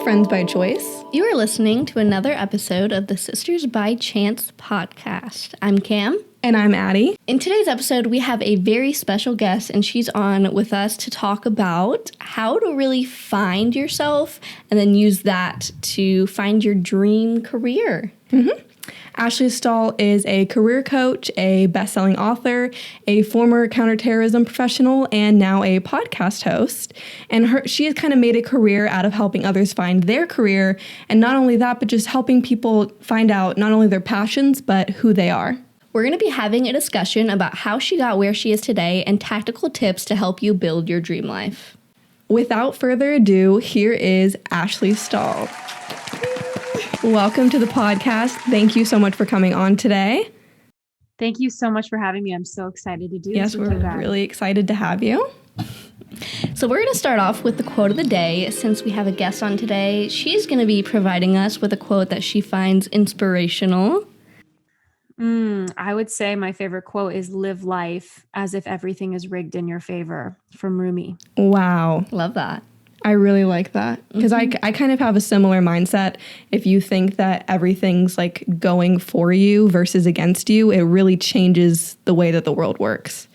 friends by choice. You are listening to another episode of the Sisters by Chance podcast. I'm Cam. And I'm Addi. In today's episode, we have a very special guest, and she's on with us to talk about how to really find yourself and then use that to find your dream career. Ashley Stahl is a career coach, a best-selling author, a former counterterrorism professional, and now a podcast host. And she has kind of made a career out of helping others find their career. And not only that, but just helping people find out not only their passions, but who they are. We're going to be having a discussion about how she got where she is today and tactical tips to help you build your dream life. Without further ado, here is Ashley Stahl. Welcome to the podcast. Thank you so much for coming on today. Thank you so much for having me. I'm so excited to do this. Yes, we're really excited to have you. So we're going to start off with the quote of the day. Since we have a guest on today, she's going to be providing us with a quote that she finds inspirational. I would say my favorite quote is "Live life as if everything is rigged in your favor" from Rumi. Wow. Love that. I really like that because I kind of have a similar mindset. If you think that everything's like going for you versus against you, it really changes the way that the world works.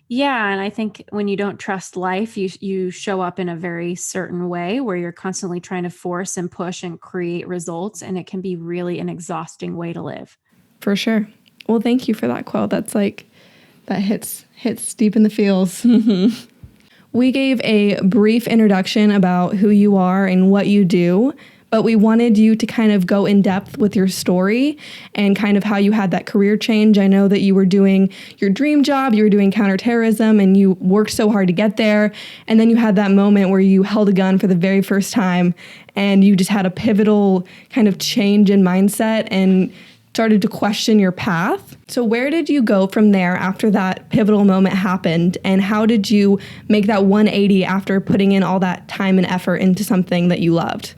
Yeah. And I think when you don't trust life, you show up in a very certain way where you're constantly trying to force and push and create results. And it can be really an exhausting way to live. For sure. Well, thank you for that quote. That's like, that hits deep in the feels. We gave a brief introduction about who you are and what you do, but we wanted you to kind of go in depth with your story and kind of how you had that career change. I know that you were doing your dream job, you were doing counterterrorism, and you worked so hard to get there. And then you had that moment where you held a gun for the very first time and you just had a pivotal kind of change in mindset and started to question your path. So where did you go from there after that pivotal moment happened? And how did you make that 180 after putting in all that time and effort into something that you loved?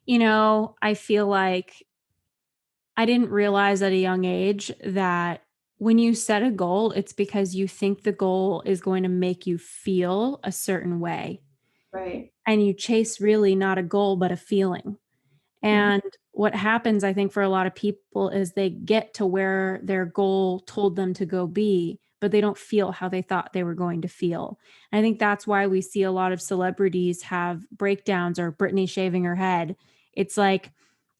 You know, I feel like I didn't realize at a young age that when you set a goal, it's because you think the goal is going to make you feel a certain way. Right. And you chase really not a goal, but a feeling. And what happens, I think, for a lot of people is they get to where their goal told them to go be, but they don't feel how they thought they were going to feel. And I think that's why we see a lot of celebrities have breakdowns, or Britney shaving her head. It's like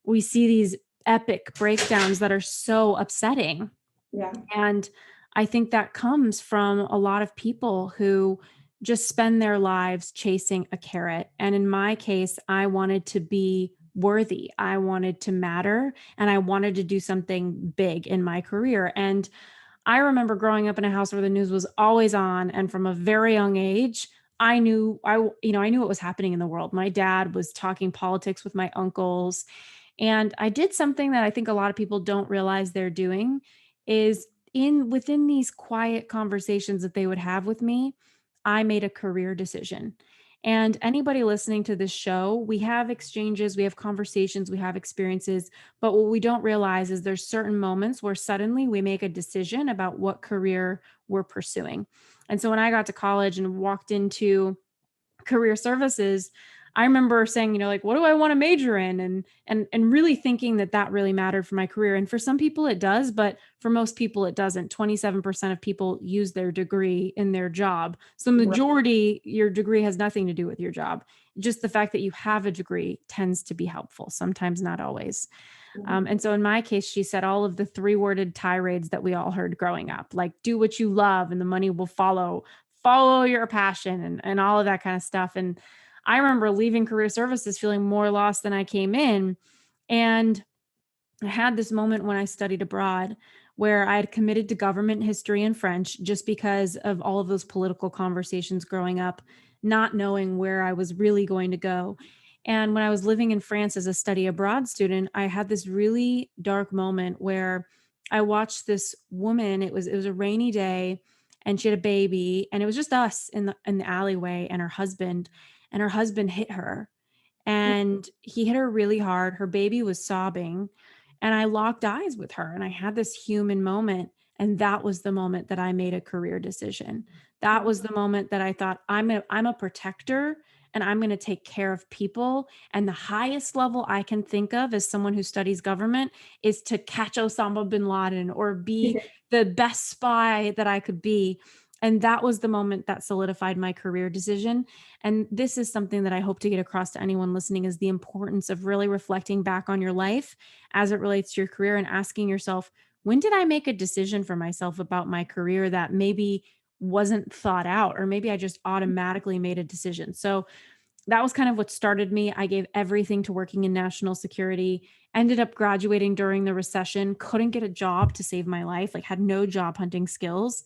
we see these epic breakdowns that are so upsetting. Yeah. And I think that comes from a lot of people who just spend their lives chasing a carrot. And in my case, I wanted to be worthy. I wanted to matter, and I wanted to do something big in my career. And I remember growing up in a house where the news was always on. And from a very young age, I knew what was happening in the world. My dad was talking politics with my uncles. And I did something that I think a lot of people don't realize they're doing is within these quiet conversations that they would have with me, I made a career decision. And anybody listening to this show, we have exchanges, we have conversations, we have experiences, but what we don't realize is there's certain moments where suddenly we make a decision about what career we're pursuing. And so when I got to college and walked into career services, I remember saying, like, what do I want to major in? And really thinking that really mattered for my career. And for some people it does, but for most people it doesn't. 27% of people use their degree in their job. So majority, your degree has nothing to do with your job. Just the fact that you have a degree tends to be helpful, sometimes not always. And so in my case, she said all of the 3-worded tirades that we all heard growing up, like do what you love and the money will follow your passion and all of that kind of stuff. And I remember leaving career services feeling more lost than I came in. And I had this moment when I studied abroad where I had committed to government history and French just because of all of those political conversations growing up, not knowing where I was really going to go. And when I was living in France as a study abroad student, I had this really dark moment where I watched this woman. It was a rainy day and she had a baby, and it was just us in the alleyway and her husband hit her, and he hit her really hard. Her baby was sobbing, and I locked eyes with her, and I had this human moment. And that was the moment that I made a career decision. That was the moment that I thought I'm a protector, and I'm going to take care of people. And the highest level I can think of as someone who studies government is to catch Osama bin Laden or be the best spy that I could be. And that was the moment that solidified my career decision. And this is something that I hope to get across to anyone listening, is the importance of really reflecting back on your life as it relates to your career and asking yourself, when did I make a decision for myself about my career that maybe wasn't thought out, or maybe I just automatically made a decision? So that was kind of what started me. I gave everything to working in national security, ended up graduating during the recession, couldn't get a job to save my life, like had no job hunting skills,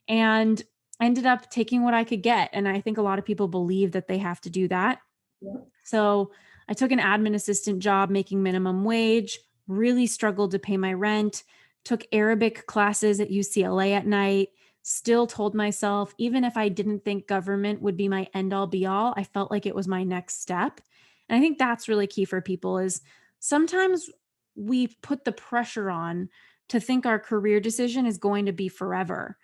and ended up taking what I could get. And I think a lot of people believe that they have to do that. Yeah. So I took an admin assistant job making minimum wage, really struggled to pay my rent, took Arabic classes at UCLA at night, still told myself, even if I didn't think government would be my end all be all, I felt like it was my next step. And I think that's really key for people, is sometimes we put the pressure on to think our career decision is going to be forever.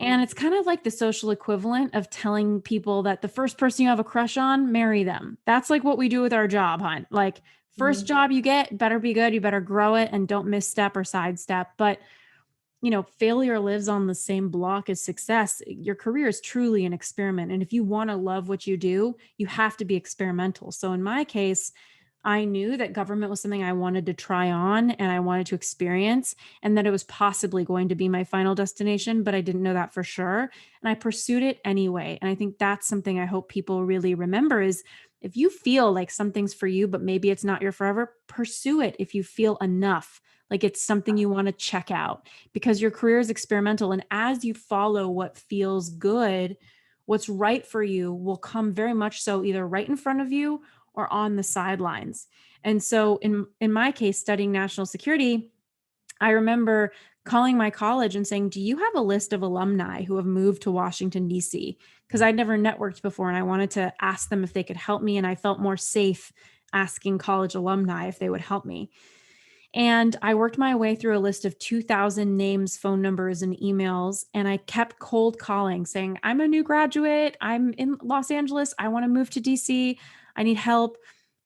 And it's kind of like the social equivalent of telling people that the first person you have a crush on, marry them. That's like what we do with our job hunt. Like, first job you get, better be good. You better grow it and don't misstep or sidestep. But, failure lives on the same block as success. Your career is truly an experiment. And if you want to love what you do, you have to be experimental. So in my case, I knew that government was something I wanted to try on and I wanted to experience, and that it was possibly going to be my final destination, but I didn't know that for sure. And I pursued it anyway. And I think that's something I hope people really remember, is if you feel like something's for you, but maybe it's not your forever, pursue it if you feel enough like it's something you want to check out, because your career is experimental. And as you follow what feels good, what's right for you will come very much so either right in front of you or on the sidelines. And so in my case, studying national security, I remember calling my college and saying, do you have a list of alumni who have moved to Washington, D.C.? Because I'd never networked before and I wanted to ask them if they could help me. And I felt more safe asking college alumni if they would help me. And I worked my way through a list of 2,000 names, phone numbers, and emails. And I kept cold calling saying, I'm a new graduate. I'm in Los Angeles. I want to move to DC. I need help.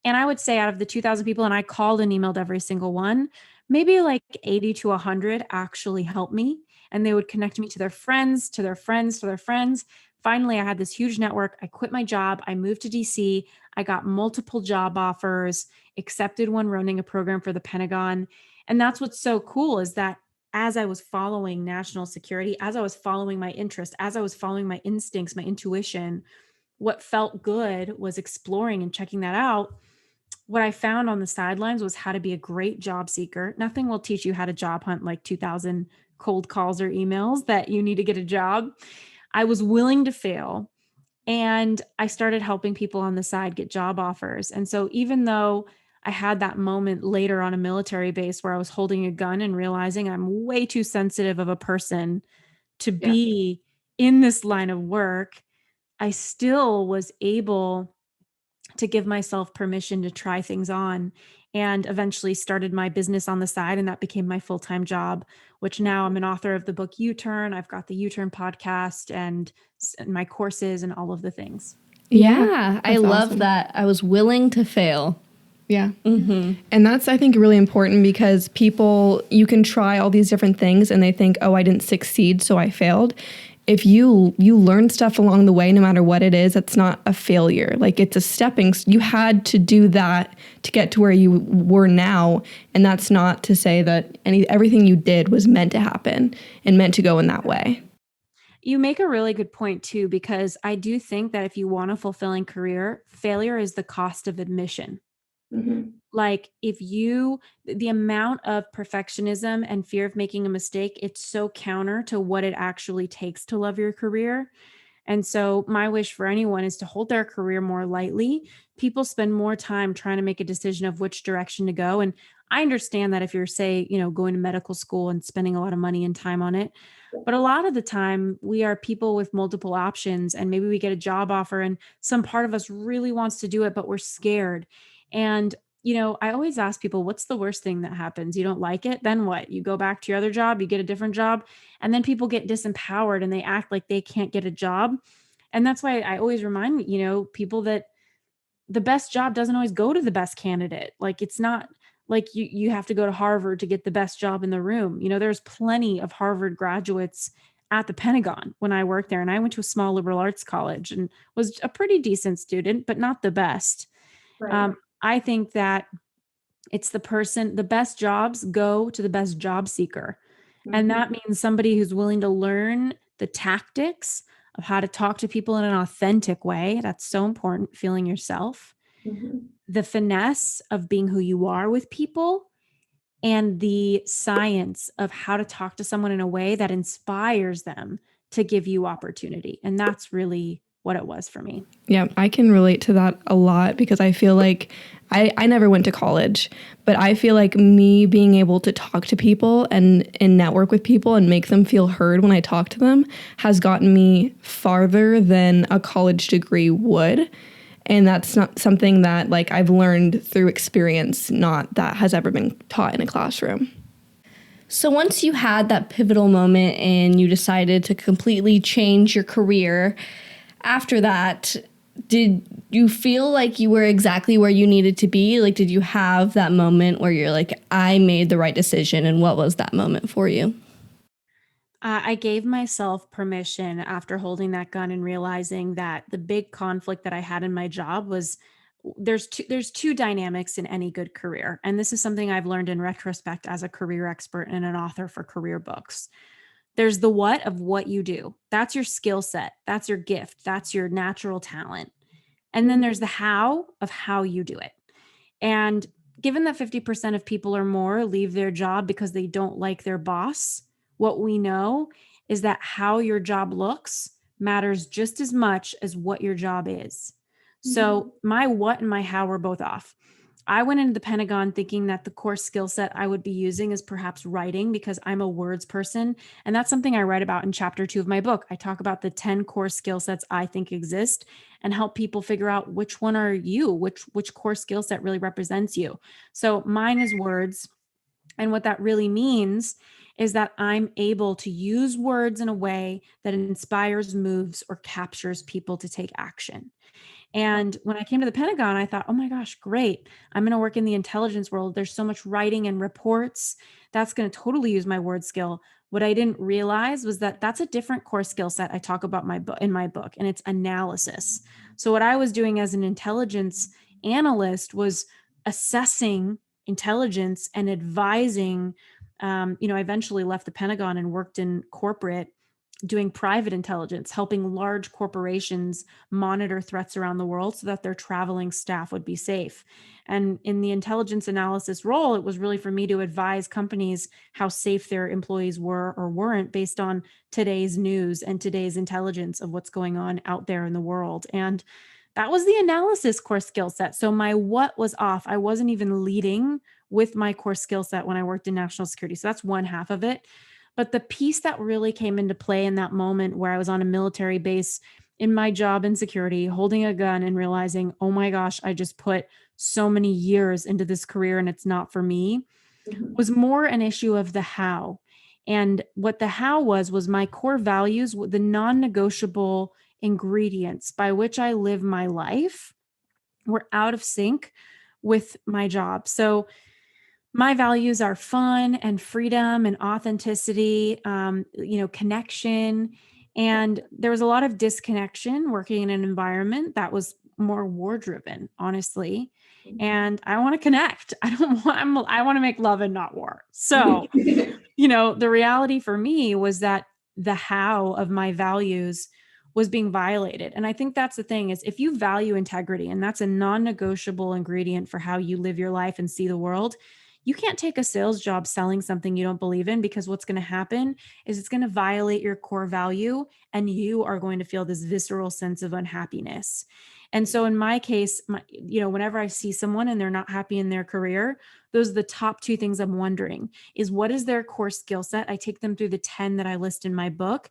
And I would say out of the 2,000 people, and I called and emailed every single one, maybe like 80 to 100 actually helped me. And they would connect me to their friends, to their friends, to their friends. Finally, I had this huge network. I quit my job. I moved to DC. I got multiple job offers, accepted one running a program for the Pentagon. And that's what's so cool, is that as I was following national security, as I was following my interest, as I was following my instincts, my intuition, what felt good was exploring and checking that out. What I found on the sidelines was how to be a great job seeker. Nothing will teach you how to job hunt like 2,000 cold calls or emails that you need to get a job. I was willing to fail. And I started helping people on the side get job offers. And so even though I had that moment later on a military base where I was holding a gun and realizing I'm way too sensitive of a person to be in this line of work, I still was able to give myself permission to try things on, and eventually started my business on the side. And that became my full-time job, which now I'm an author of the book YOUturn. I've got the YOUturn podcast and my courses and all of the things. Yeah, I that's love awesome. that. I was willing to fail. Yeah. Mm-hmm. And that's, I think, really important, because people, you can try all these different things and they think, oh, I didn't succeed, so I failed. If you learn stuff along the way, no matter what it is, it's not a failure. Like, it's a you had to do that to get to where you were now. And that's not to say that everything you did was meant to happen and meant to go in that way. You make a really good point too, because I do think that if you want a fulfilling career, failure is the cost of admission. Mm-hmm. Like, the amount of perfectionism and fear of making a mistake, it's so counter to what it actually takes to love your career. And so my wish for anyone is to hold their career more lightly. People spend more time trying to make a decision of which direction to go. And I understand that if you're, say, going to medical school and spending a lot of money and time on it, but a lot of the time we are people with multiple options, and maybe we get a job offer and some part of us really wants to do it, but we're scared. And I always ask people, what's the worst thing that happens? You don't like it? Then what? You go back to your other job, you get a different job, and then people get disempowered and they act like they can't get a job. And that's why I always remind, people that the best job doesn't always go to the best candidate. Like, it's not like you have to go to Harvard to get the best job in the room. There's plenty of Harvard graduates at the Pentagon when I worked there. And I went to a small liberal arts college and was a pretty decent student, but not the best. Right. I think that it's the best jobs go to the best job seeker. And that means somebody who's willing to learn the tactics of how to talk to people in an authentic way. That's so important, feeling yourself. The finesse of being who you are with people, and the science of how to talk to someone in a way that inspires them to give you opportunity. And that's really what it was for me. Yeah, I can relate to that a lot because I feel like I never went to college, but I feel like me being able to talk to people and network with people and make them feel heard when I talk to them has gotten me farther than a college degree would. And that's not something that like I've learned through experience, not that has ever been taught in a classroom. So once you had that pivotal moment and you decided to completely change your career, after that, did you feel like you were exactly where you needed to be? Like, did you have that moment where you're like, I made the right decision? And what was that moment for you? I gave myself permission after holding that gun and realizing that the big conflict that I had in my job was there's two dynamics in any good career. And this is something I've learned in retrospect as a career expert and an author for career books. There's the what of what you do. That's your skill set. That's your gift. That's your natural talent. And then there's the how of how you do it. And given that 50% of people or more leave their job because they don't like their boss, what we know is that how your job looks matters just as much as what your job is. So my what and my how were both off. I went into the Pentagon thinking that the core skill set I would be using is perhaps writing because I'm a words person. And that's something I write about in chapter 2 of my book. I talk about the 10 core skill sets I think exist and help people figure out which one are you, which core skill set really represents you. So mine is words. And what that really means is that I'm able to use words in a way that inspires, moves, or captures people to take action. And when I came to the Pentagon, I thought, oh my gosh, great. I'm going to work in the intelligence world. There's so much writing and reports. That's going to totally use my word skill. What I didn't realize was that that's a different core skill set I talk about in my book, and it's analysis. So what I was doing as an intelligence analyst was assessing intelligence and advising. I eventually left the Pentagon and worked in corporate doing private intelligence, helping large corporations monitor threats around the world so that their traveling staff would be safe. And in the intelligence analysis role, it was really for me to advise companies how safe their employees were or weren't based on today's news and today's intelligence of what's going on out there in the world. And that was the analysis core skill set. So my what was off. I wasn't even leading with my core skill set when I worked in national security. So that's one half of it. But the piece that really came into play in that moment where I was on a military base in my job in security, holding a gun and realizing, oh my gosh, I just put so many years into this career and it's not for me, was more an issue of the how. And what the how was my core values, the non-negotiable ingredients by which I live my life were out of sync with my job. So my values are fun and freedom and authenticity, connection. And there was a lot of disconnection working in an environment that was more war driven, honestly. And I want to connect. I want to make love and not war. So, the reality for me was that the how of my values was being violated. And I think that's the thing is if you value integrity, and that's a non-negotiable ingredient for how you live your life and see the world, you can't take a sales job selling something you don't believe in, because what's going to happen is it's going to violate your core value and you are going to feel this visceral sense of unhappiness. And so in my case, whenever I see someone and they're not happy in their career, those are the top two things I'm wondering is what is their core skill set? I take them through the 10 that I list in my book.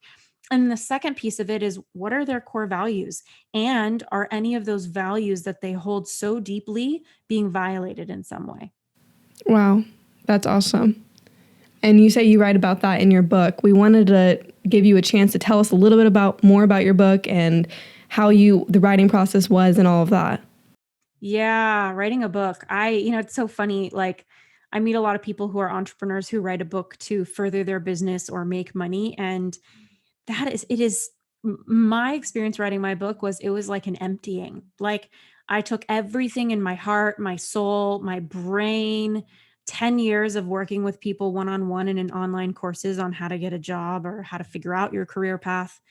And the second piece of it is what are their core values? And are any of those values that they hold so deeply being violated in some way? Wow, that's awesome. And you say you write about that in your book. We wanted to give you a chance to tell us a little bit more about your book and how the writing process was and all of that. Yeah, writing a book. It's so funny. Like, I meet a lot of people who are entrepreneurs who write a book to further their business or make money. And my experience writing my book was, it was like an emptying. Like, I took everything in my heart, my soul, my brain, 10 years of working with people one-on-one and in online courses on how to get a job or how to figure out your career path.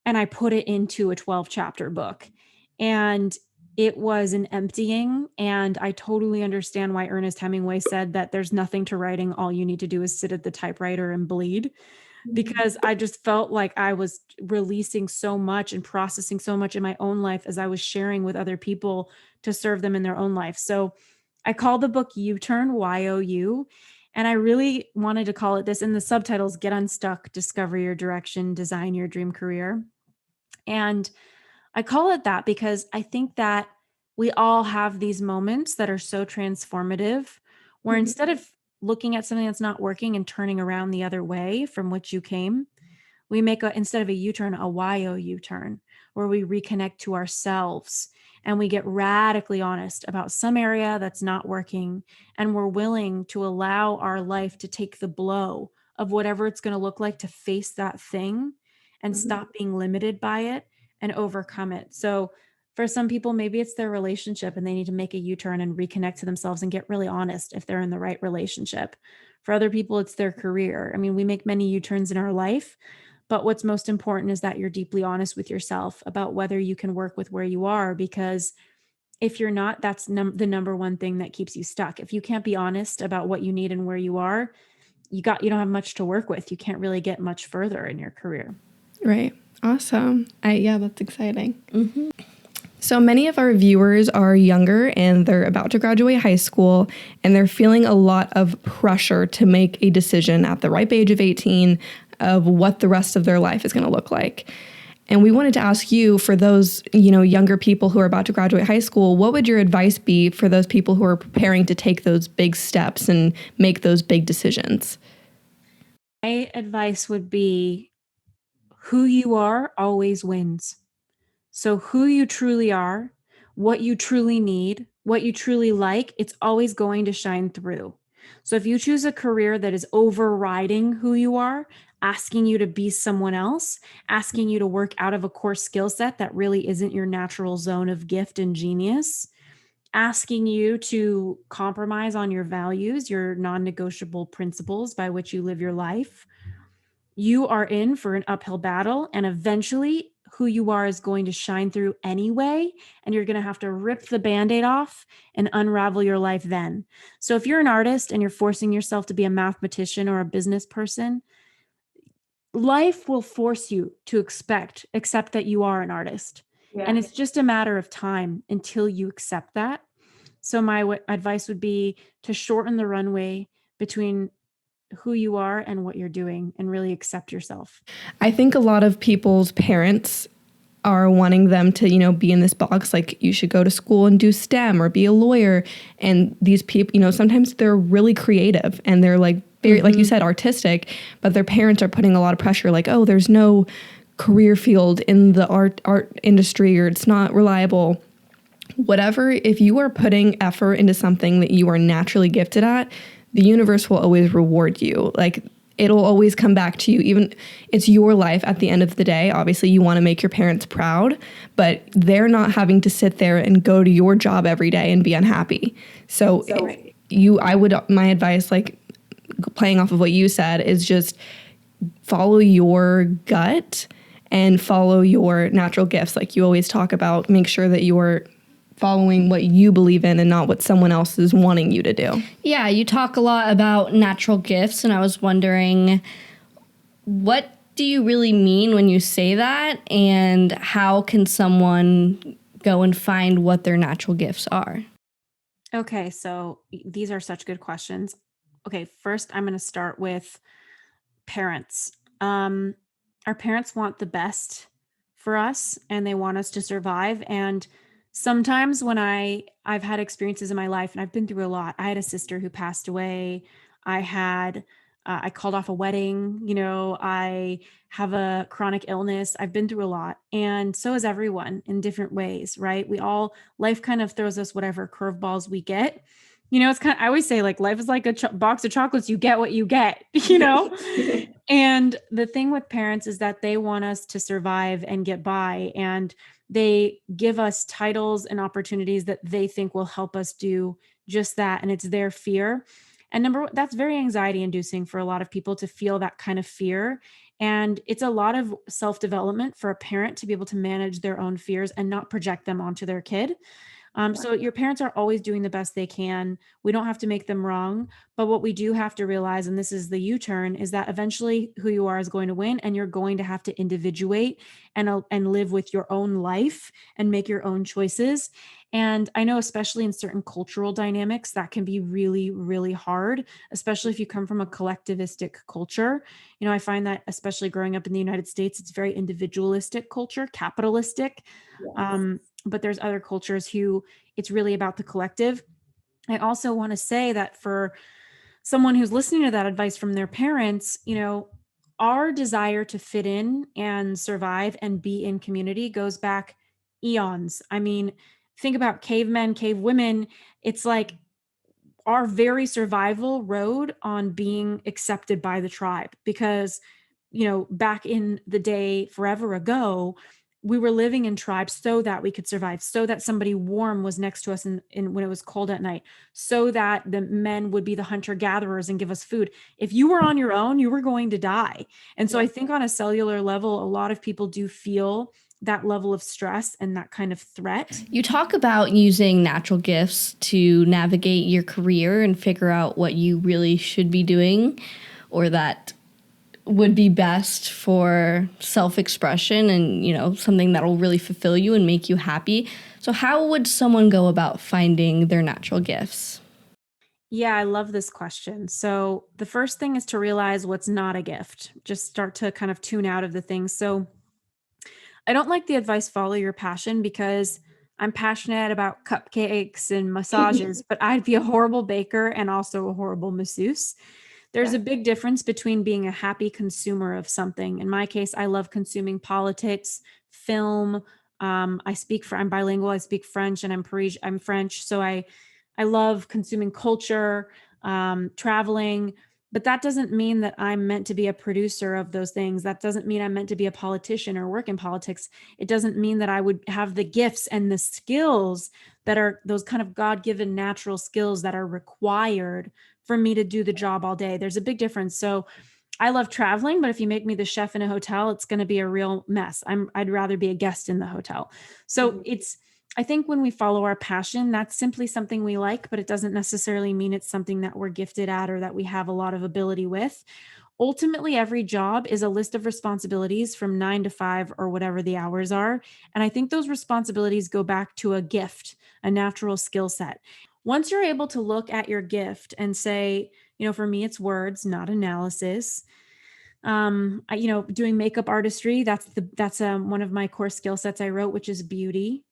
And I put it into a 12 chapter book. And it was an emptying. And I totally understand why Ernest Hemingway said that there's nothing to writing. All you need to do is sit at the typewriter and bleed, because I just felt like I was releasing so much and processing so much in my own life as I was sharing with other people to serve them in their own life. So I called the book YOUturn, YOU. And I really wanted to call it this. In the subtitles, Get Unstuck, Discover Your Direction, Design Your Dream Career. And I call it that because I think that we all have these moments that are so transformative, where instead of looking at something that's not working and turning around the other way from which you came, we make instead of a U-turn, a YOU turn, where we reconnect to ourselves and we get radically honest about some area that's not working. And we're willing to allow our life to take the blow of whatever it's going to look like to face that thing and stop being limited by it and overcome it. So for some people, maybe it's their relationship and they need to make a U-turn and reconnect to themselves and get really honest if they're in the right relationship. For other people, it's their career. I mean, we make many U-turns in our life, but what's most important is that you're deeply honest with yourself about whether you can work with where you are, because if you're not, that's the number one thing that keeps you stuck. If you can't be honest about what you need and where you are, you don't have much to work with. You can't really get much further in your career. Right. Awesome. Yeah, that's exciting. Mm-hmm. So many of our viewers are younger and they're about to graduate high school and they're feeling a lot of pressure to make a decision at the ripe age of 18 of what the rest of their life is going to look like. And we wanted to ask you, for those, younger people who are about to graduate high school, what would your advice be for those people who are preparing to take those big steps and make those big decisions? My advice would be, who you are always wins. So who you truly are, what you truly need, what you truly like, it's always going to shine through. So if you choose a career that is overriding who you are, asking you to be someone else, asking you to work out of a core skill set that really isn't your natural zone of gift and genius, asking you to compromise on your values, your non-negotiable principles by which you live your life, you are in for an uphill battle, and eventually who you are is going to shine through anyway, and you're going to have to rip the Band-Aid off and unravel your life then. So if you're an artist and you're forcing yourself to be a mathematician or a business person, life will force you to accept that you are an artist. Yeah. And it's just a matter of time until you accept that. So my advice would be to shorten the runway between who you are and what you're doing and really accept yourself. I think a lot of people's parents are wanting them to, be in this box, like you should go to school and do STEM or be a lawyer. And these people, sometimes they're really creative and they're like very, like you said, artistic, but their parents are putting a lot of pressure, like, oh, there's no career field in the art industry, or it's not reliable. Whatever, if you are putting effort into something that you are naturally gifted at, the universe will always reward you. Like, it'll always come back to you. Even it's your life at the end of the day. Obviously, you want to make your parents proud, but they're not having to sit there and go to your job every day and be unhappy. So my advice, like playing off of what you said, is just follow your gut and follow your natural gifts. Like you always talk about, make sure that you're following what you believe in and not what someone else is wanting you to do. Yeah, you talk a lot about natural gifts, and I was wondering, what do you really mean when you say that, and how can someone go and find what their natural gifts are? Okay, so these are such good questions. Okay, first I'm going to start with parents. Our parents want the best for us, and they want us to survive. And sometimes when I've had experiences in my life, and I've been through a lot. I had a sister who passed away. I had I called off a wedding, I have a chronic illness. I've been through a lot. And so has everyone in different ways, right? Life kind of throws us whatever curveballs we get. It's I always say like life is like a box of chocolates. You get what you get, And the thing with parents is that they want us to survive and get by. And they give us titles and opportunities that they think will help us do just that. And it's their fear. And number one, that's very anxiety inducing for a lot of people to feel that kind of fear. And it's a lot of self-development for a parent to be able to manage their own fears and not project them onto their kid. So your parents are always doing the best they can. We don't have to make them wrong. But what we do have to realize, and this is the U-turn, is that eventually who you are is going to win, and you're going to have to individuate and live with your own life and make your own choices. And I know, especially in certain cultural dynamics, that can be really, really hard, especially if you come from a collectivistic culture. I find that especially growing up in the United States, it's very individualistic culture, capitalistic. Yes. But there's other cultures who it's really about the collective. I also want to say that for someone who's listening to that advice from their parents, our desire to fit in and survive and be in community goes back eons. I mean, think about cavemen, cave women. It's like our very survival rode on being accepted by the tribe because, back in the day, forever ago, we were living in tribes so that we could survive, so that somebody warm was next to us when it was cold at night, so that the men would be the hunter gatherers and give us food. If you were on your own, you were going to die. And so I think on a cellular level, a lot of people do feel that level of stress and that kind of threat. You talk about using natural gifts to navigate your career and figure out what you really should be doing or that would be best for self-expression and, something that will really fulfill you and make you happy. So how would someone go about finding their natural gifts? Yeah, I love this question. So the first thing is to realize what's not a gift. Just start to kind of tune out of the things. So I don't like the advice, follow your passion, because I'm passionate about cupcakes and massages, but I'd be a horrible baker and also a horrible masseuse. There's a big difference between being a happy consumer of something. In my case, I love consuming politics, film. I'm bilingual. I speak French and I'm French. So I love consuming culture, traveling, but that doesn't mean that I'm meant to be a producer of those things. That doesn't mean I'm meant to be a politician or work in politics. It doesn't mean that I would have the gifts and the skills that are those kind of God-given natural skills that are required for me to do the job all day. There's a big difference. So I love traveling, but if you make me the chef in a hotel, it's going to be a real mess. I'd rather be a guest in the hotel. So I think when we follow our passion, that's simply something we like, but it doesn't necessarily mean it's something that we're gifted at or that we have a lot of ability with. Ultimately, every job is a list of responsibilities from 9 to 5 or whatever the hours are. And I think those responsibilities go back to a gift, a natural skill set. Once you're able to look at your gift and say, for me, it's words, not analysis. Doing makeup artistry, that's one of my core skill sets I wrote, which is beauty.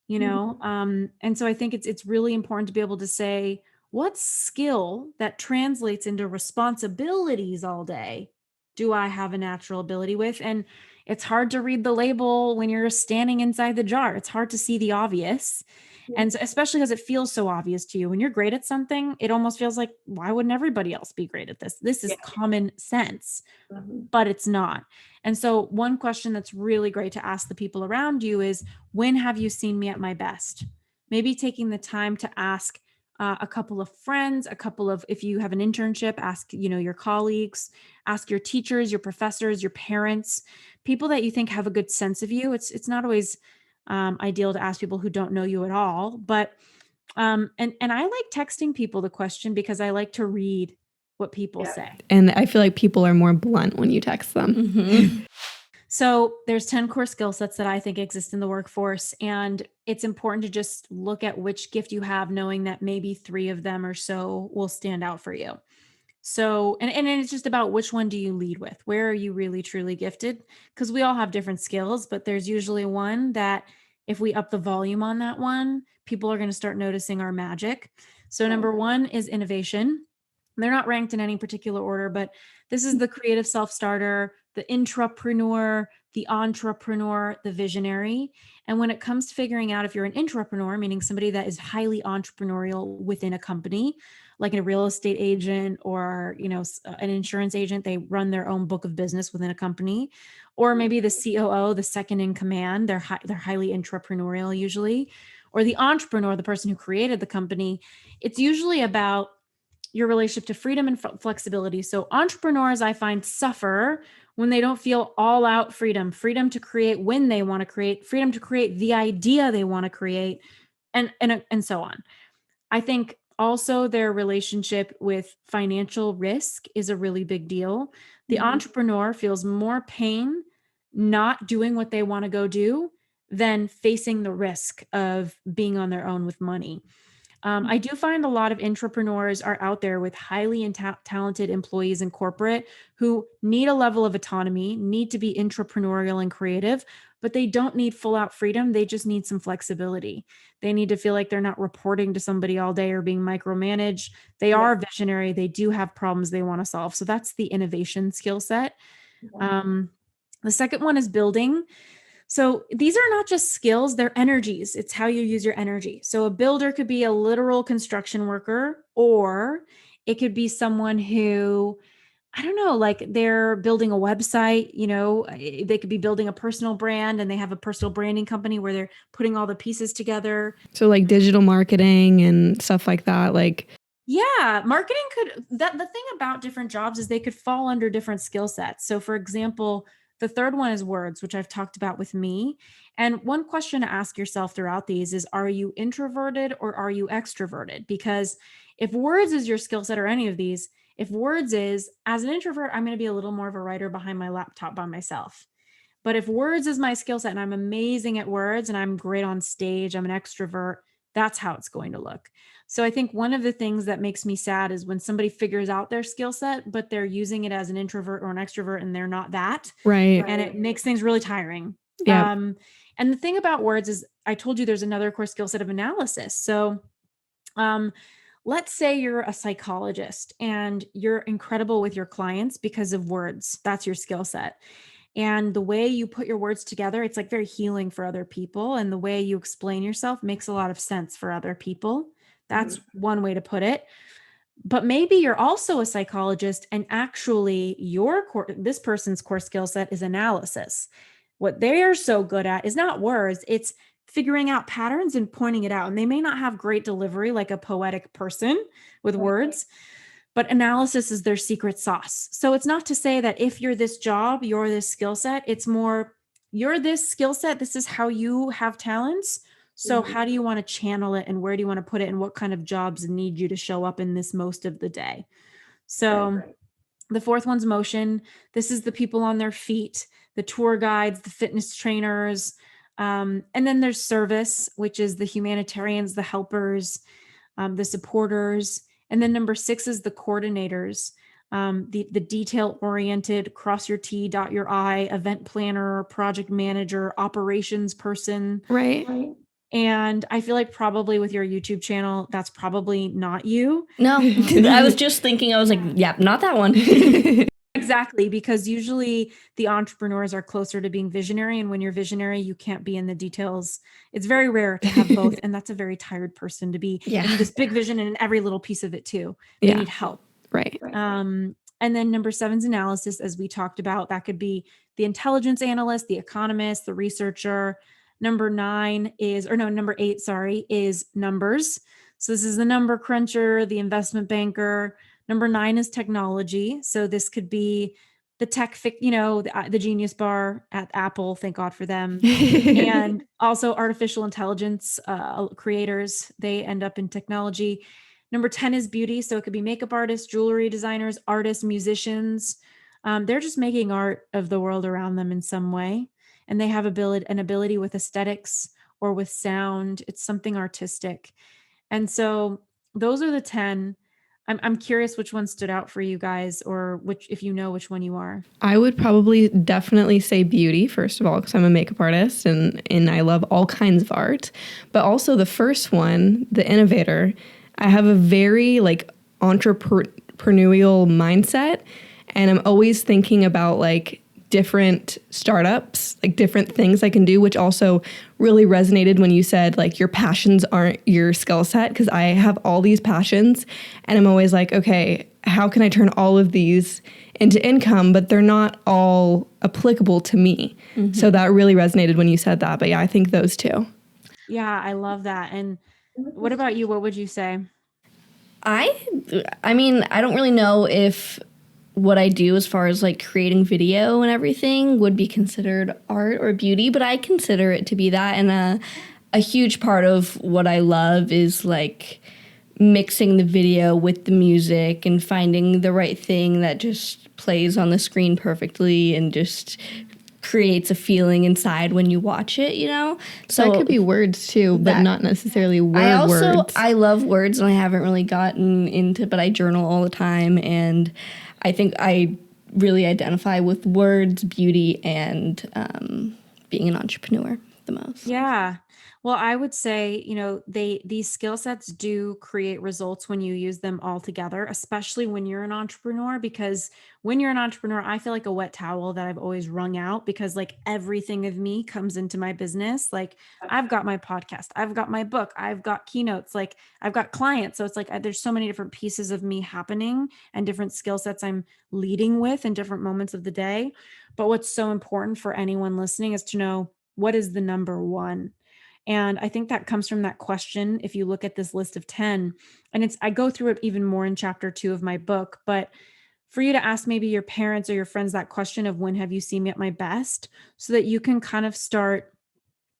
And so I think it's really important to be able to say what skill that translates into responsibilities all day do I have a natural ability with? And it's hard to read the label when you're standing inside the jar. It's hard to see the obvious. And especially because it feels so obvious to you. When you're great at something, it almost feels like, why wouldn't everybody else be great at this? This is common sense, but it's not. And so one question that's really great to ask the people around you is, when have you seen me at my best? Maybe taking the time to ask a couple of friends, if you have an internship, ask, your colleagues, ask your teachers, your professors, your parents, people that you think have a good sense of you. It's not always ideal to ask people who don't know you at all, but and I like texting people the question because I like to read what people say. And I feel like people are more blunt when you text them. So there's 10 core skill sets that I think exist in the workforce. And it's important to just look at which gift you have, knowing that maybe 3 of them or so will stand out for you. So, and it's just about which one do you lead with? Where are you really, truly gifted? Because we all have different skills, but there's usually one that if we up the volume on that one, people are going to start noticing our magic. So number 1 is innovation. They're not ranked in any particular order, but this is the creative self-starter, the intrapreneur, the entrepreneur, the visionary. And when it comes to figuring out if you're an intrapreneur, meaning somebody that is highly entrepreneurial within a company, like a real estate agent or, an insurance agent, they run their own book of business within a company, or maybe the COO, the second in command, they're highly intrapreneurial usually, or the entrepreneur, the person who created the company. It's usually about your relationship to freedom and flexibility. So entrepreneurs, I find, suffer when they don't feel all out freedom to create when they want to create, freedom to create the idea they want to create, and so on. I think also their relationship with financial risk is a really big deal. The entrepreneur feels more pain not doing what they want to go do than facing the risk of being on their own with money. I do find a lot of intrapreneurs are out there with highly talented employees in corporate who need a level of autonomy, need to be intrapreneurial and creative, but they don't need full out freedom. They just need some flexibility. They need to feel like they're not reporting to somebody all day or being micromanaged. They are visionary. They do have problems they want to solve. So that's the innovation skill set. The second one is building. So these are not just skills, they're energies. It's how you use your energy. So a builder could be a literal construction worker, or it could be someone who, I don't know, like they're building a website, they could be building a personal brand and they have a personal branding company where they're putting all the pieces together. So like digital marketing and stuff like that, Yeah, marketing the thing about different jobs is they could fall under different skill sets. So for example, the third one is words, which I've talked about with me. And one question to ask yourself throughout these is, are you introverted or are you extroverted? Because if words is your skill set or any of these, if words is, as an introvert, I'm going to be a little more of a writer behind my laptop by myself. But if words is my skill set and I'm amazing at words and I'm great on stage, I'm an extrovert, that's how it's going to look. So I think one of the things that makes me sad is when somebody figures out their skill set, but they're using it as an introvert or an extrovert and they're not that. right? And it makes things really tiring. Yeah. And the thing about words is I told you there's another core skill set of analysis. So let's say you're a psychologist and you're incredible with your clients because of words. That's your skill set. And the way you put your words together, it's like very healing for other people. And the way you explain yourself makes a lot of sense for other people. That's one way to put it. But maybe you're also a psychologist and actually this person's core skill set is analysis. What they are so good at is not words, it's figuring out patterns and pointing it out. And they may not have great delivery like a poetic person with words, but analysis is their secret sauce. So it's not to say that if you're this job, you're this skill set. It's more, you're this skill set. This is how you have talents. So how do you want to channel it and where do you want to put it and what kind of jobs need you to show up in this most of the day? So the fourth one's motion. This is the people on their feet, the tour guides, the fitness trainers. And then there's service, which is the humanitarians, the helpers, the supporters. And then number 6 is the coordinators, the detail-oriented, cross your T, dot your I, event planner, project manager, operations person. Right. And I feel like probably with your YouTube channel, that's probably not you. No, I was just thinking, I was like, yeah, not that one. Exactly, because usually the entrepreneurs are closer to being visionary. And when you're visionary, you can't be in the details. It's very rare to have both. And that's a very tired person to be. Yeah. And this big vision and in every little piece of it too. They need help. Right. And then number 7's analysis, as we talked about, that could be the intelligence analyst, the economist, the researcher. Number 8, is numbers. So this is the number cruncher, the investment banker. Number 9 is technology. So this could be the the Genius Bar at Apple. Thank God for them. And also artificial intelligence creators. They end up in technology. Number 10 is beauty. So it could be makeup artists, jewelry designers, artists, musicians. They're just making art of the world around them in some way. And they have an ability with aesthetics or with sound. It's something artistic. And so those are the 10. I'm curious which one stood out for you guys, or if you know which one you are. I would probably definitely say beauty, first of all, because I'm a makeup artist and I love all kinds of art. But also the first one, the innovator, I have a very entrepreneurial mindset. And I'm always thinking about like different startups, like different things I can do, which also really resonated when you said like your passions aren't your skill set, because I have all these passions and I'm always like, okay, how can I turn all of these into income, but they're not all applicable to me. So that really resonated when you said that. But yeah, I think those two. Yeah, I love that. And what about you? What would you say? I mean, I don't really know if what I do as far as like creating video and everything would be considered art or beauty, but I consider it to be that. And a huge part of what I love is like mixing the video with the music and finding the right thing that just plays on the screen perfectly and just creates a feeling inside when you watch it, you know? So that could be words too, but not necessarily words. I love words and I haven't really gotten into, but I journal all the time. And I think I really identify with words, beauty, and being an entrepreneur the most. Yeah. Well, I would say, these skill sets do create results when you use them all together, especially when you're an entrepreneur, because when you're an entrepreneur, I feel like a wet towel that I've always wrung out because like everything of me comes into my business. Like I've got my podcast, I've got my book, I've got keynotes, like I've got clients. So it's like, there's so many different pieces of me happening and different skill sets I'm leading with in different moments of the day. But what's so important for anyone listening is to know, what is the number one? And I think that comes from that question. If you look at this list of 10, and I go through it even more in chapter 2 of my book, but for you to ask maybe your parents or your friends that question of when have you seen me at my best, so that you can kind of start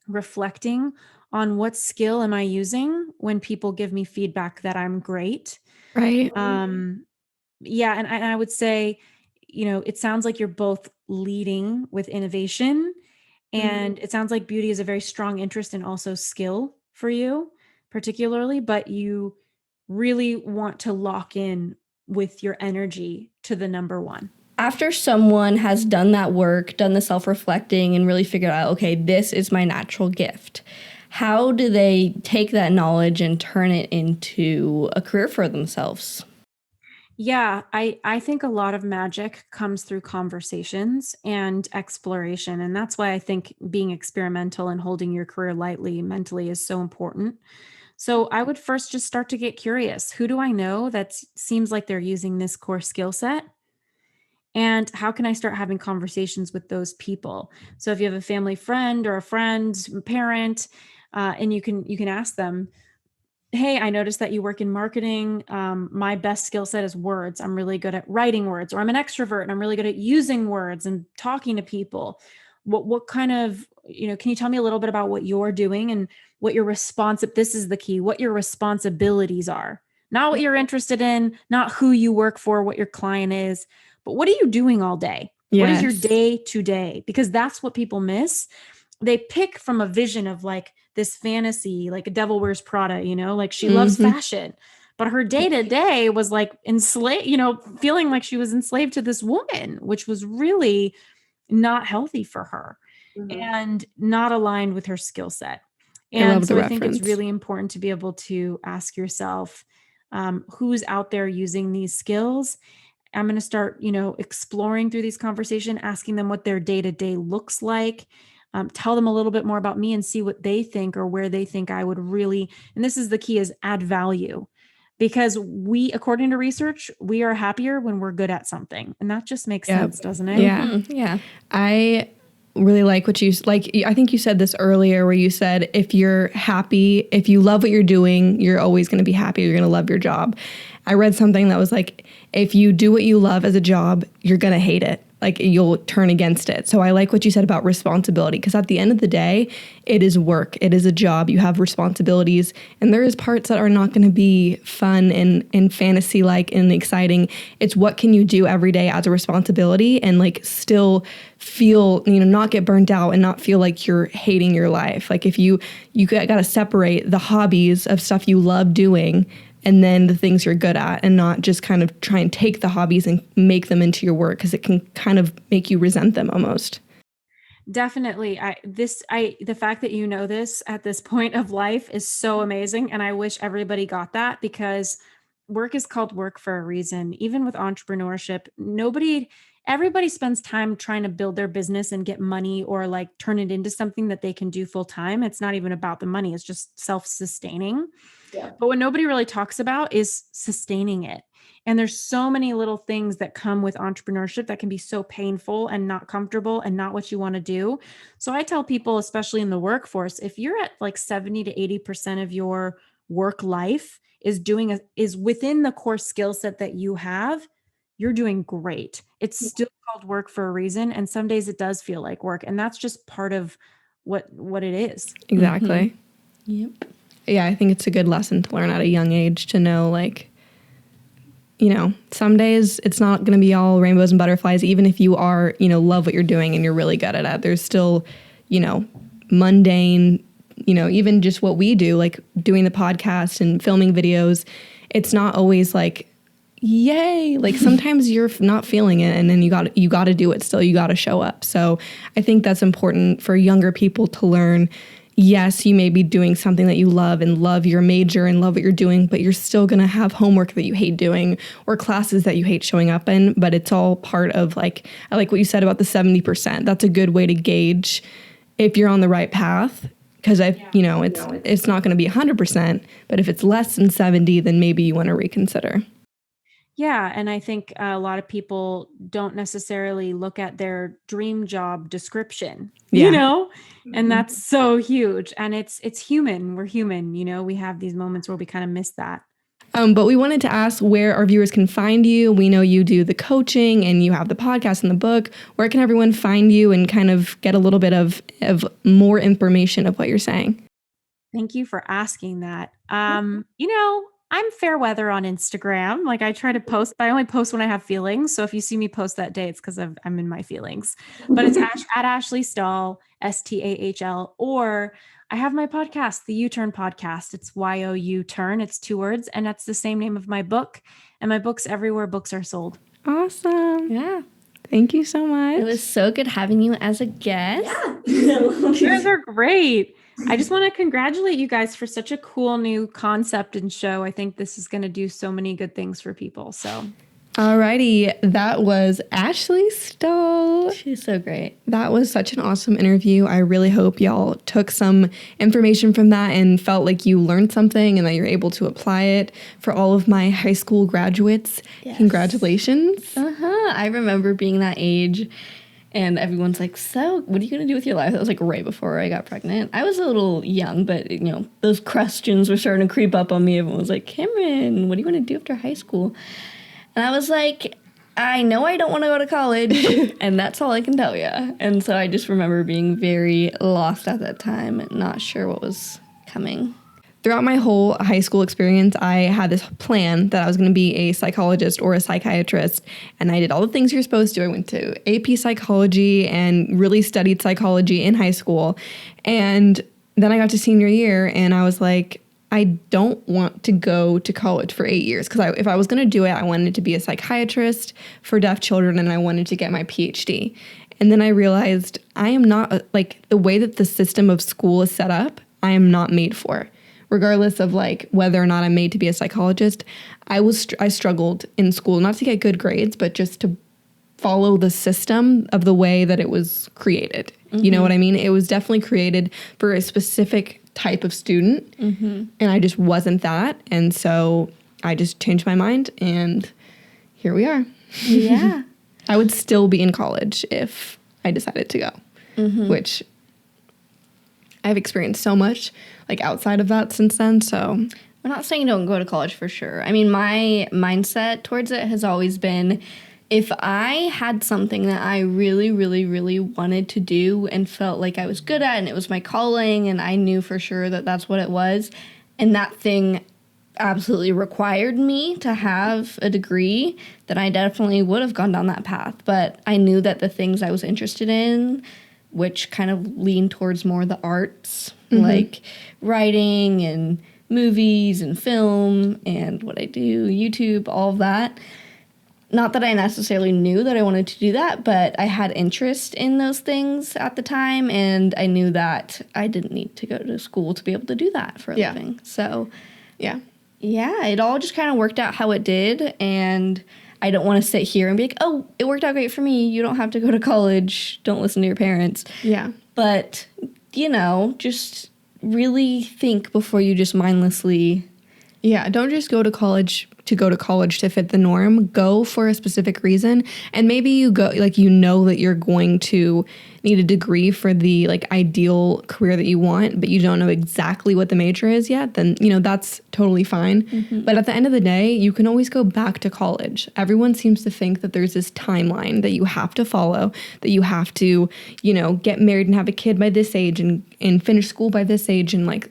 reflecting on what skill am I using when people give me feedback that I'm great. Right. Yeah. And I would say, it sounds like you're both leading with innovation. And it sounds like beauty is a very strong interest and also skill for you, particularly, but you really want to lock in with your energy to the number one. After someone has done that work, done the self-reflecting, and really figured out, okay, this is my natural gift, how do they take that knowledge and turn it into a career for themselves? Yeah, I think a lot of magic comes through conversations and exploration. And that's why I think being experimental and holding your career lightly mentally is so important. So I would first just start to get curious. Who do I know that seems like they're using this core skill set? And how can I start having conversations with those people? So if you have a family friend or a friend, parent, and you can ask them, hey, I noticed that you work in marketing. My best skill set is words. I'm really good at writing words, or I'm an extrovert and I'm really good at using words and talking to people. What kind of, can you tell me a little bit about what you're doing and what your this is the key, what your responsibilities are, not what you're interested in, not who you work for, what your client is, but what are you doing all day? Yes. What is your day to day? Because that's what people miss. They pick from a vision of like this fantasy, like a Devil Wears Prada, like she loves fashion, but her day to day was like enslaved, feeling like she was enslaved to this woman, which was really not healthy for her and not aligned with her skill set. And so I think it's really important to be able to ask yourself, who's out there using these skills. I'm going to start, exploring through these conversations, asking them what their day to day looks like. Tell them a little bit more about me and see what they think or where they think I would really, and this is the key, is add value, because according to research, we are happier when we're good at something. And that just makes sense, doesn't it? Yeah. Yeah. I really like what I think you said this earlier where you said, if you're happy, if you love what you're doing, you're always going to be happy. You're going to love your job. I read something that was like, if you do what you love as a job, you're going to hate it. Like you'll turn against it. So I like what you said about responsibility, because at the end of the day, it is work. It is a job. You have responsibilities, and there is parts that are not going to be fun and fantasy-like and exciting. It's what can you do every day as a responsibility and like still feel, not get burnt out and not feel like you're hating your life. Like if you got to separate the hobbies of stuff you love doing and then the things you're good at, and not just kind of try and take the hobbies and make them into your work, because it can kind of make you resent them almost. Definitely. The fact that you know this at this point of life is so amazing. And I wish everybody got that, because work is called work for a reason. Even with entrepreneurship, everybody spends time trying to build their business and get money or like turn it into something that they can do full time. It's not even about the money. It's just self-sustaining. Yeah. But what nobody really talks about is sustaining it. And there's so many little things that come with entrepreneurship that can be so painful and not comfortable and not what you want to do. So I tell people, especially in the workforce, if you're at like 70 to 80% of your work life is within the core skill set that you have, you're doing great. It's still called work for a reason. And some days it does feel like work. And that's just part of what it is. Exactly. Yep. Yeah, I think it's a good lesson to learn at a young age to know, like, you know, some days it's not going to be all rainbows and butterflies, even if you are, you know, love what you're doing and you're really good at it. There's still, you know, mundane, you know, even just what we do, like doing the podcast and filming videos. It's not always like, yay, like sometimes you're not feeling it and then you got to do it still. You got to show up. So I think that's important for younger people to learn. Yes, you may be doing something that you love and love your major and love what you're doing, but you're still going to have homework that you hate doing or classes that you hate showing up in. But it's all part of, like, I like what you said about the 70%. That's a good way to gauge if you're on the right path. Because it's not going to be 100%, but if it's less than 70, then maybe you want to reconsider. Yeah. And I think a lot of people don't necessarily look at their dream job description, you know, and that's so huge. And it's human. We're human, you know, we have these moments where we kind of miss that. But we wanted to ask where our viewers can find you. We know you do the coaching and you have the podcast and the book. Where can everyone find you and kind of get a little bit of more information of what you're saying? Thank you for asking that. You know, I'm fair weather on Instagram. Like I try to post, but I only post when I have feelings. So if you see me post that day, it's because I'm in my feelings. But it's at Ashley Stahl, STAHL, or I have my podcast, the YOUturn podcast. It's YOUturn. It's 2 words, and that's the same name of my book. And my book's everywhere books are sold. Awesome. Yeah. Thank you so much. It was so good having you as a guest. Yeah. You guys are great. I just want to congratulate you guys for such a cool new concept and show. I think this is going to do so many good things for people. So, alrighty, that was Ashley Stahl. She's so great. That was such an awesome interview. I really hope y'all took some information from that and felt like you learned something and that you're able to apply it. For all of my high school graduates, yes. Congratulations. I remember being that age. And everyone's like, so what are you going to do with your life? That was like right before I got pregnant. I was a little young, but, you know, those questions were starting to creep up on me. Everyone was like, Cameron, what are you going to do after high school? And I was like, I know I don't want to go to college, and that's all I can tell you. And so I just remember being very lost at that time, not sure what was coming. Throughout my whole high school experience, I had this plan that I was going to be a psychologist or a psychiatrist, and I did all the things you're supposed to. I went to AP psychology and really studied psychology in high school. And then I got to senior year, and I was like, I don't want to go to college for 8 years, because if I was going to do it, I wanted to be a psychiatrist for deaf children, and I wanted to get my PhD. And then I realized I am not, like, the way that the system of school is set up, I am not made for. Regardless of like whether or not I'm made to be a psychologist, I struggled in school, not to get good grades, but just to follow the system of the way that it was created. Mm-hmm. You know what I mean? It was definitely created for a specific type of student, and I just wasn't that. And so I just changed my mind, and here we are. Yeah. I would still be in college if I decided to go, which I've experienced so much like outside of that since then. So we're not saying don't go to college for sure. I mean, my mindset towards it has always been, if I had something that I really, really, really wanted to do and felt like I was good at, and it was my calling, and I knew for sure that that's what it was, and that thing absolutely required me to have a degree, then I definitely would have gone down that path. But I knew that the things I was interested in, which kind of leaned towards more the arts, like writing and movies and film and what I do, YouTube, all of that. Not that I necessarily knew that I wanted to do that, but I had interest in those things at the time, and I knew that I didn't need to go to school to be able to do that for a living. So, yeah. Yeah, it all just kind of worked out how it did. And I don't want to sit here and be like, oh, it worked out great for me. You don't have to go to college. Don't listen to your parents. Yeah. But, just really think before you just mindlessly. Yeah, don't just go to college to fit the norm. Go for a specific reason. And maybe you go, like, that you're going to need a degree for the, like, ideal career that you want, but you don't know exactly what the major is yet, then, that's totally fine. Mm-hmm. But at the end of the day, you can always go back to college. Everyone seems to think that there's this timeline that you have to follow, that you have to, get married and have a kid by this age and finish school by this age and, like,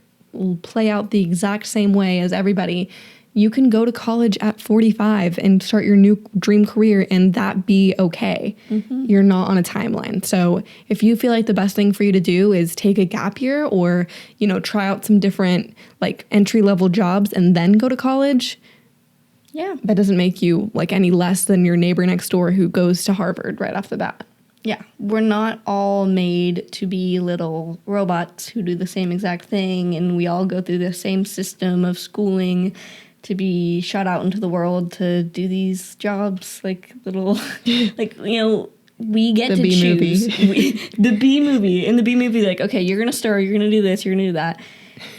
play out the exact same way as everybody. You can go to college at 45 and start your new dream career and that be okay. Mm-hmm. You're not on a timeline. So if you feel like the best thing for you to do is take a gap year or, try out some different, like, entry-level jobs and then go to college, yeah, that doesn't make you, like, any less than your neighbor next door who goes to Harvard right off the bat. Yeah, we're not all made to be little robots who do the same exact thing, and we all go through the same system of schooling to be shot out into the world to do these jobs, like little, like, we get to choose. The B movie. In the B movie, like, okay, you're going to stir, you're going to do this, you're going to do that.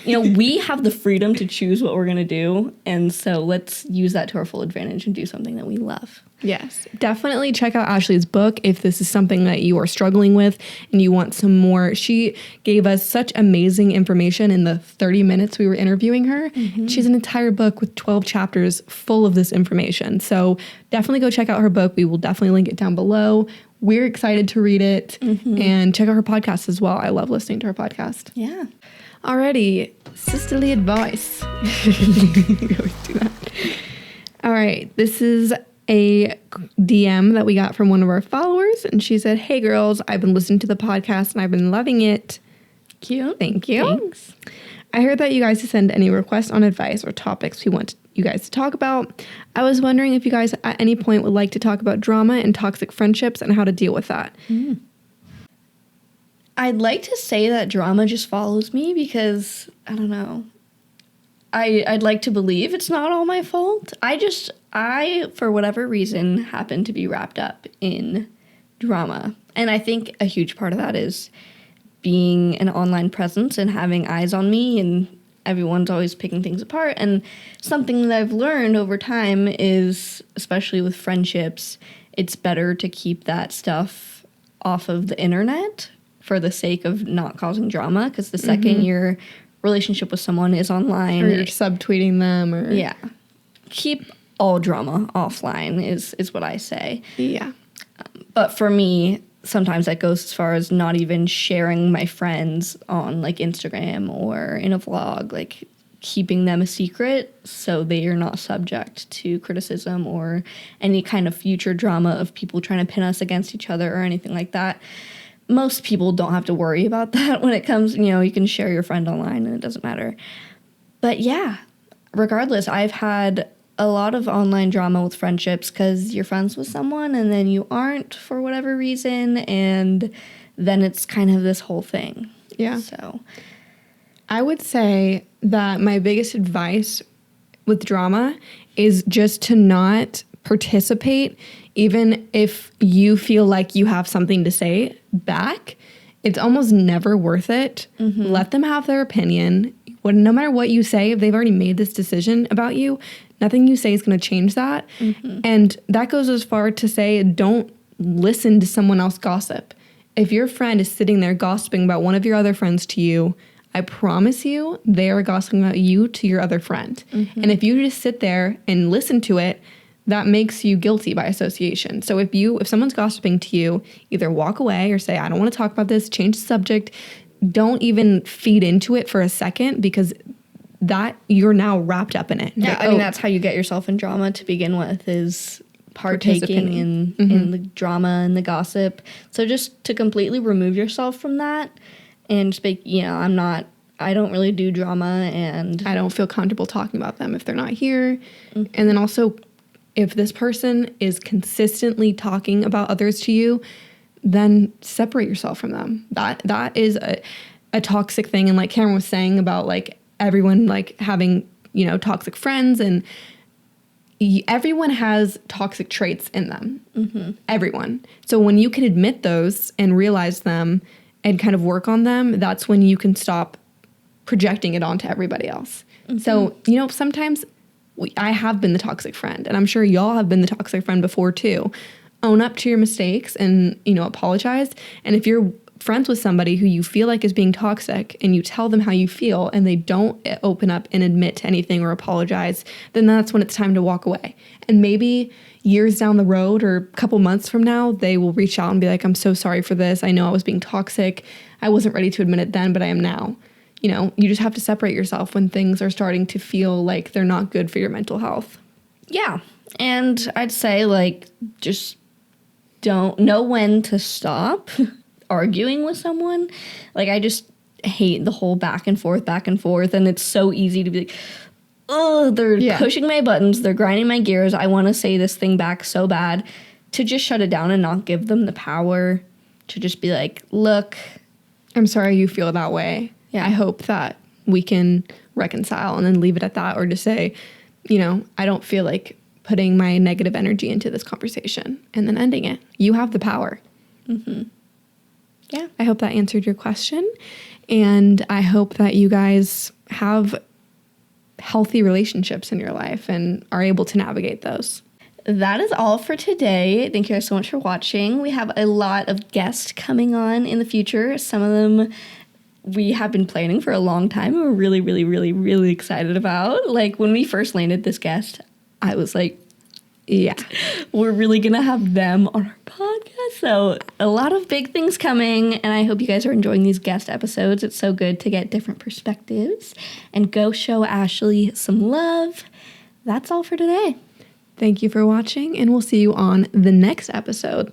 We have the freedom to choose what we're going to do, and so let's use that to our full advantage and do something that we love. Yes, definitely check out Ashley's book if this is something that you are struggling with and you want some more. She gave us such amazing information in the 30 minutes we were interviewing her. Mm-hmm. She has an entire book with 12 chapters full of this information. So definitely go check out her book. We will definitely link it down below. We're excited to read it. Mm-hmm. And check out her podcast as well. I love listening to her podcast. Yeah. Alrighty, sisterly advice. We always do that. All right, this is a DM that we got from one of our followers, and she said, "Hey girls, I've been listening to the podcast and I've been loving it." Cute. Thank you. Thanks. I heard that you guys send any requests on advice or topics we want you guys to talk about. I was wondering if you guys at any point would like to talk about drama and toxic friendships and how to deal with that. I'd like to say that drama just follows me because, I don't know, I'd like to believe it's not all my fault. I, for whatever reason, happen to be wrapped up in drama. And I think a huge part of that is being an online presence and having eyes on me, and everyone's always picking things apart. And something that I've learned over time is, especially with friendships, it's better to keep that stuff off of the internet for the sake of not causing drama, because the second your relationship with someone is online, or you're subtweeting them, or keep all drama offline is what I say. Yeah. But for me, sometimes that goes as far as not even sharing my friends on, like, Instagram or in a vlog, like keeping them a secret so they are not subject to criticism or any kind of future drama of people trying to pin us against each other or anything like that. Most people don't have to worry about that when it comes, you can share your friend online and it doesn't matter. But yeah, regardless, I've had a lot of online drama with friendships because you're friends with someone and then you aren't for whatever reason, and then it's kind of this whole thing. Yeah. So I would say that my biggest advice with drama is just to not participate, even if you feel like you have something to say back. It's almost never worth it. Mm-hmm. Let them have their opinion. No matter what you say, if they've already made this decision about you, nothing you say is going to change that. Mm-hmm. And that goes as far to say, don't listen to someone else gossip. If your friend is sitting there gossiping about one of your other friends to you, I promise you, they are gossiping about you to your other friend. Mm-hmm. And if you just sit there and listen to it, that makes you guilty by association. So if someone's gossiping to you, either walk away or say, I don't want to talk about this, change the subject. Don't even feed into it for a second, because that you're now wrapped up in it. Yeah, like, I mean, that's how you get yourself in drama to begin with, is partaking in the drama and the gossip. So just to completely remove yourself from that and just be, I don't really do drama, and I don't feel comfortable talking about them if they're not here. Mm-hmm. And then also, if this person is consistently talking about others to you, then separate yourself from them. That is a toxic thing. And like Cameron was saying about, like, everyone, like, having toxic friends, and everyone has toxic traits in them. Mm-hmm. Everyone. So when you can admit those and realize them and kind of work on them, that's when you can stop projecting it onto everybody else. Mm-hmm. So, sometimes I have been the toxic friend, and I'm sure y'all have been the toxic friend before too. Own up to your mistakes and, apologize. And if you're friends with somebody who you feel like is being toxic and you tell them how you feel and they don't open up and admit to anything or apologize, then that's when it's time to walk away. And maybe years down the road or a couple months from now, they will reach out and be like, I'm so sorry for this. I know I was being toxic. I wasn't ready to admit it then, but I am now. You just have to separate yourself when things are starting to feel like they're not good for your mental health. Yeah. And I'd say just don't know when to stop arguing with someone. I just hate the whole back and forth. And it's so easy to be like, oh, they're pushing my buttons. They're grinding my gears. I want to say this thing back so bad, to just shut it down and not give them the power to just be like, look, I'm sorry you feel that way. Yeah. I hope that we can reconcile and then leave it at that, or just say, I don't feel like putting my negative energy into this conversation, and then ending it. You have the power. Mm-hmm. Yeah. I hope that answered your question. And I hope that you guys have healthy relationships in your life and are able to navigate those. That is all for today. Thank you guys so much for watching. We have a lot of guests coming on in the future. Some of them we have been planning for a long time. We're really, really, really, really excited about. When we first landed this guest, I was like, yeah, we're really going to have them on our podcast. So a lot of big things coming, and I hope you guys are enjoying these guest episodes. It's so good to get different perspectives, and go show Ashley some love. That's all for today. Thank you for watching, and we'll see you on the next episode.